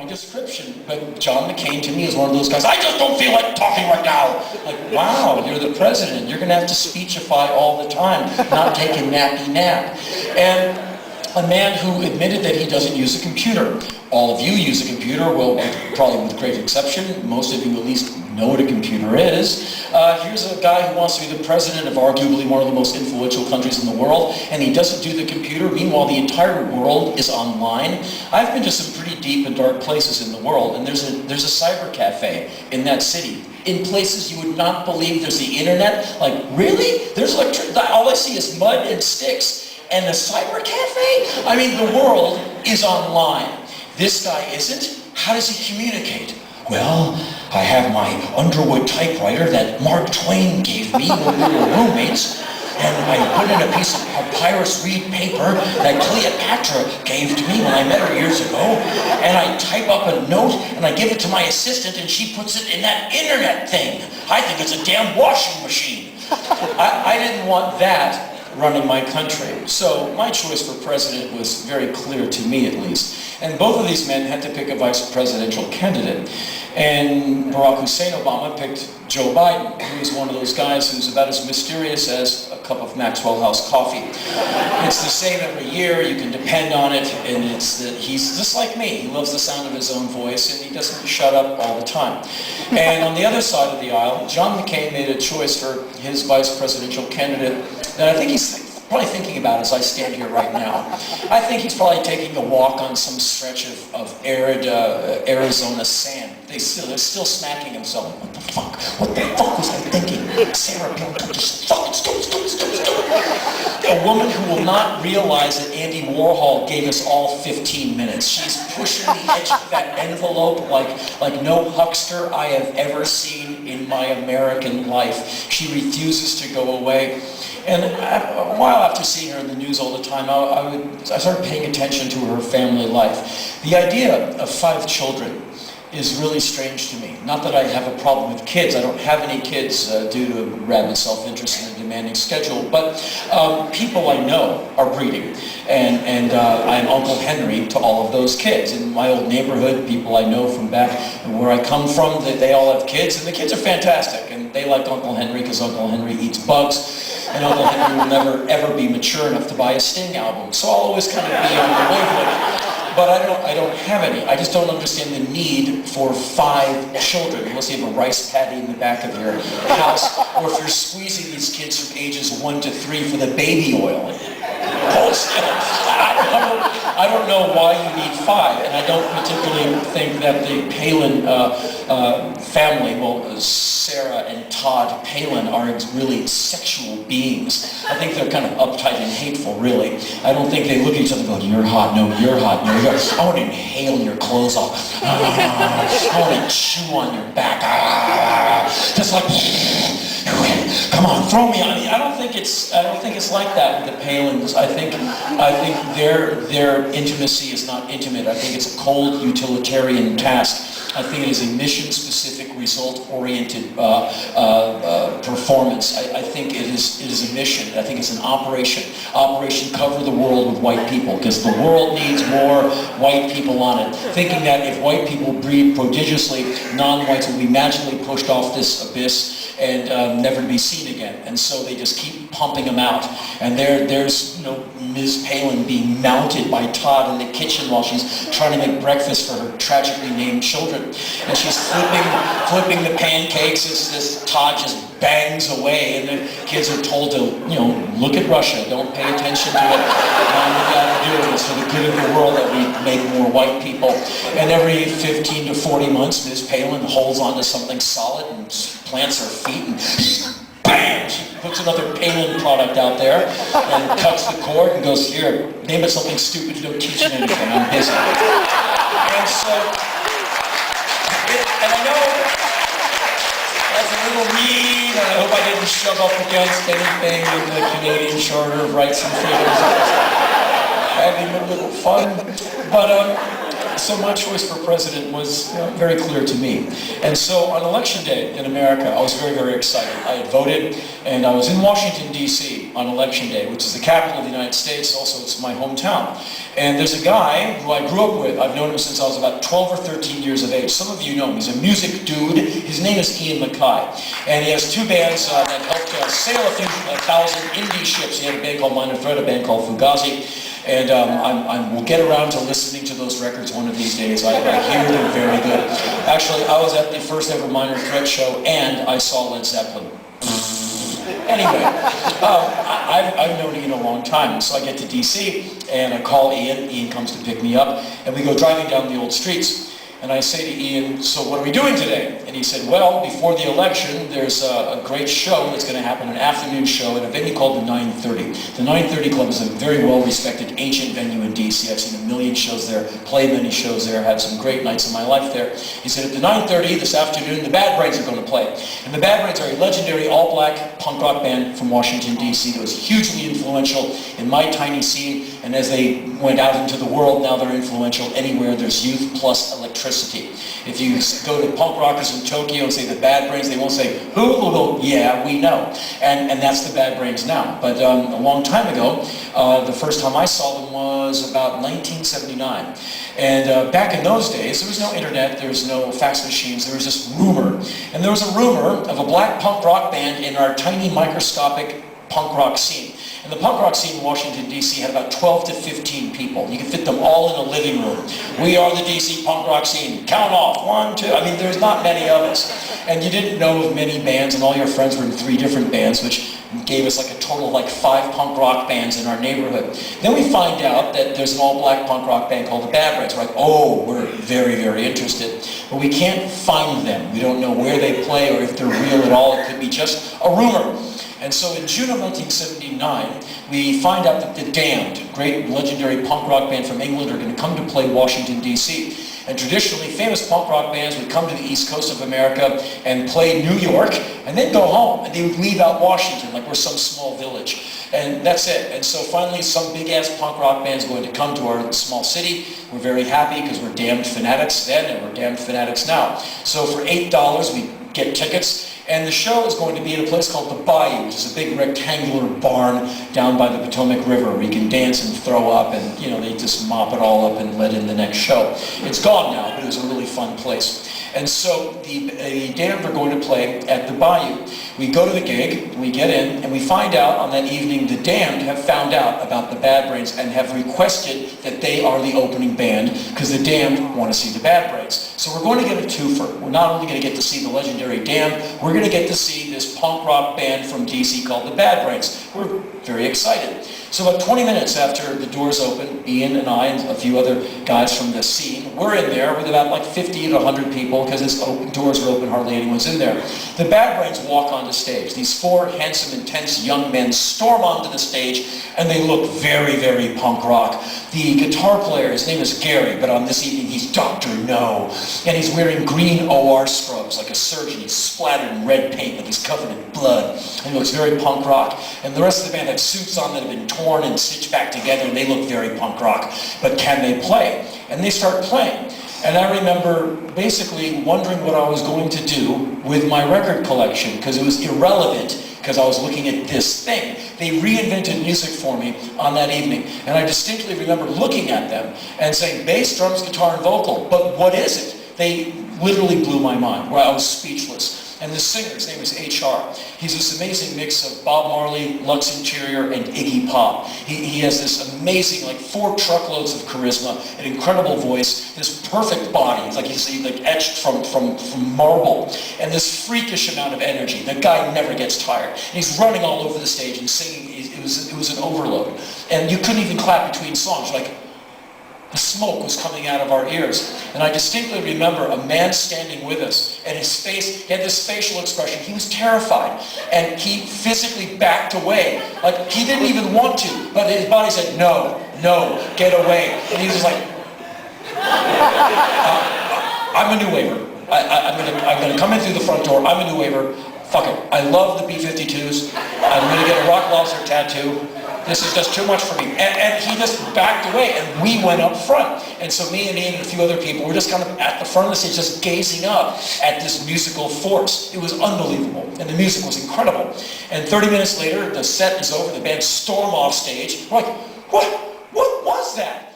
my description, but John McCain to me is one of those guys, I just don't feel like talking right now. Like, wow, you're the president. You're going to have to speechify all the time, not take a nappy nap. And a man who admitted that he doesn't use a computer. All of you use a computer, well, probably with great exception. Most of you at least know what a computer is. Here's a guy who wants to be the president of arguably one of the most influential countries in the world, and he doesn't do the computer. Meanwhile, the entire world is online. I've been to some pretty deep and dark places in the world, and there's a cyber cafe in that city. In places you would not believe there's the internet. Like, really? There's electricity? All I see is mud and sticks. And a cyber cafe? I mean, the world is online. This guy isn't? How does he communicate? Well, I have my Underwood typewriter that Mark Twain gave me when we were roommates, and I put in a piece of papyrus reed paper that Cleopatra gave to me when I met her years ago, and I type up a note and I give it to my assistant and she puts it in that internet thing. I think it's a damn washing machine. I didn't want that running my country. So my choice for president was very clear to me, at least. And both of these men had to pick a vice presidential candidate. And Barack Hussein Obama picked Joe Biden, who is one of those guys who's about as mysterious as a cup of Maxwell House coffee. It's the same every year, you can depend on it, and it's that he's just like me. He loves the sound of his own voice, and he doesn't shut up all the time. And on the other side of the aisle, John McCain made a choice for his vice presidential candidate that I think he's probably thinking about as I stand here right now. I think he's probably taking a walk on some stretch of arid Arizona sand. They're still smacking himself. What the fuck? What the fuck was I thinking? Sarah Palin, stupid. A woman who will not realize that Andy Warhol gave us all 15 minutes. She's pushing the edge of that envelope like no huckster I have ever seen in my American life. She refuses to go away. And a while after seeing her in the news all the time, I started paying attention to her family life. The idea of 5 children is really strange to me. Not that I have a problem with kids. I don't have any kids due to rabid self-interest and a demanding schedule, but people I know are breeding. And I'm Uncle Henry to all of those kids. In my old neighborhood, people I know from back where I come from, they all have kids, and the kids are fantastic. And they like Uncle Henry because Uncle Henry eats bugs, and Uncle Henry will never ever be mature enough to buy a Sting album. So I'll always kind of be on the wavelength. But I don't have any. I just don't understand the need for 5 children, unless you have a rice paddy in the back of your house, or if you're squeezing these kids from ages 1 to 3 for the baby oil. I don't know why you need 5, and I don't particularly think that the Palin family, well, Sarah and Todd Palin, are really sexual beings. I think they're kind of uptight and hateful, really. I don't think they look at each other and go, you're hot, no, you're hot, no, you're hot. I want to inhale your clothes off. I want to chew on your back. Just like, come on, throw me on. I don't think it's like that with the Palins. I think their intimacy is not intimate. I think it's a cold utilitarian task. I think it is a mission-specific, result-oriented performance. I think it is a mission. I think it's an operation. Operation Cover the World with white people, because the world needs more white people on it. Thinking that if white people breed prodigiously, non-whites will be magically pushed off this abyss and never to be seen again. And so they just keep pumping them out. And there's Ms. Palin being mounted by Todd in the kitchen while she's trying to make breakfast for her tragically named children. And she's flipping the pancakes as this Todd just bangs away, and the kids are told to, look at Russia, don't pay attention to it. We gotta do it. It's for the good of the world that we make more white people. And every 15 to 40 months, Ms. Palin holds onto something solid and plants her feet and bam! She puts another Palin product out there and cuts the cord and goes, here, name it something stupid, you don't teach it anything, I'm busy. And so, and I know that's a little mean, and I hope I didn't shove up against anything in the Canadian Charter of Rights and Freedoms. Having a little fun. But So my choice for president was very clear to me. And so on election day in America, I was very, very excited. I had voted, and I was in Washington, D.C. on election day, which is the capital of the United States. Also, it's my hometown. And there's a guy who I grew up with. I've known him since I was about 12 or 13 years of age. Some of you know him. He's a music dude. His name is Ian McCain. And he has two bands that helped sail a few thousand indie ships. He had a band called Minor Threat, a band called Fugazi. And I will get around to listening to those records one of these days. I hear them very good. Actually, I was at the first ever Minor Threat show, and I saw Led Zeppelin. Anyway, I've known Ian a long time, so I get to DC, and I call Ian. Ian comes to pick me up, and we go driving down the old streets. And I say to Ian, so what are we doing today? And he said, well, before the election, there's a great show that's going to happen, an afternoon show at a venue called the 930. The 930 Club is a very well-respected, ancient venue in D.C. I've seen a million shows there, played many shows there, had some great nights of my life there. He said, at the 930 this afternoon, the Bad Brains are going to play. And the Bad Brains are a legendary all-black punk rock band from Washington, D.C. that was hugely influential in my tiny scene. And as they went out into the world, now they're influential anywhere there's youth plus electricity. If you go to punk rockers in Tokyo and say the Bad Brains, they won't say, who? They'll go, yeah, we know. And that's the Bad Brains now. But a long time ago, the first time I saw them was about 1979. And back in those days, there was no internet, there was no fax machines, there was just rumor. And there was a rumor of a black punk rock band in our tiny microscopic punk rock scene. And the punk rock scene in Washington, D.C. had about 12 to 15 people. You could fit them all in a living room. We are the D.C. punk rock scene. Count off. 1, 2. I mean, there's not many of us. And you didn't know of many bands, and all your friends were in 3 different bands, which gave us like a total of like 5 punk rock bands in our neighborhood. Then we find out that there's an all-black punk rock band called the Bad Brains. We're like, oh, we're very, very interested. But we can't find them. We don't know where they play or if they're real at all. It could be just a rumor. And so in June of 1979, we find out that the Damned, great legendary punk rock band from England, are going to come to play Washington, D.C. And traditionally, famous punk rock bands would come to the East Coast of America and play New York, and then go home. And they would leave out Washington, like we're some small village. And that's it. And so finally, some big-ass punk rock band is going to come to our small city. We're very happy because we're damned fanatics then, and we're damned fanatics now. So for $8, we get tickets. And the show is going to be in a place called the Bayou, which is a big rectangular barn down by the Potomac River where you can dance and throw up, and they just mop it all up and let in the next show. It's gone now, but it was a really fun place. And so the Damned are going to play at the Bayou. We go to the gig, we get in, and we find out on that evening the Damned have found out about the Bad Brains and have requested that they are the opening band because the Damned want to see the Bad Brains. So we're going to get a twofer. We're not only going to get to see the legendary Damned, we're going to get to see this punk rock band from DC called the Bad Brains. We're very excited. So about 20 minutes after the doors open, Ian and I and a few other guys from the scene, we're in there with about like 50 to 100 people because doors are open, hardly anyone's in there. The Bad Brains walk onto stage. These 4 handsome, intense young men storm onto the stage, and they look very, very punk rock. The guitar player, his name is Gary, but on this evening he's Dr. No. And he's wearing green OR scrubs like a surgeon. He's splattered in red paint, but he's covered in blood. And he looks very punk rock. And the rest of the band have suits on that have been torn and stitched back together, and they look very punk rock. But can they play? And they start playing. And I remember basically wondering what I was going to do with my record collection, because it was irrelevant, because I was looking at this thing. They reinvented music for me on that evening. And I distinctly remember looking at them and saying, bass, drums, guitar, and vocal, but what is it? They literally blew my mind, where I was speechless. And the singer, his name is H.R. He's this amazing mix of Bob Marley, Lux Interior, and Iggy Pop. He has this amazing, like 4 truckloads of charisma, an incredible voice, this perfect body. It's like he's like etched from marble, and this freakish amount of energy. The guy never gets tired. And he's running all over the stage and singing. It was an overload. And you couldn't even clap between songs. Like, the smoke was coming out of our ears. And I distinctly remember a man standing with us, and his face, he had this facial expression. He was terrified, and he physically backed away. Like, he didn't even want to, but his body said, no, no, get away. And he was like, I'm a new waiver. I'm gonna come in through the front door. I'm a new waiver. Fuck it. I love the B-52s. I'm gonna get a rock lobster tattoo. This is just too much for me. And he just backed away, and we went up front. And so me and Ian and a few other people were just kind of at the front of the stage, just gazing up at this musical force. It was unbelievable, and the music was incredible. And 30 minutes later, the set is over, the band storm off stage. We're like, what was that?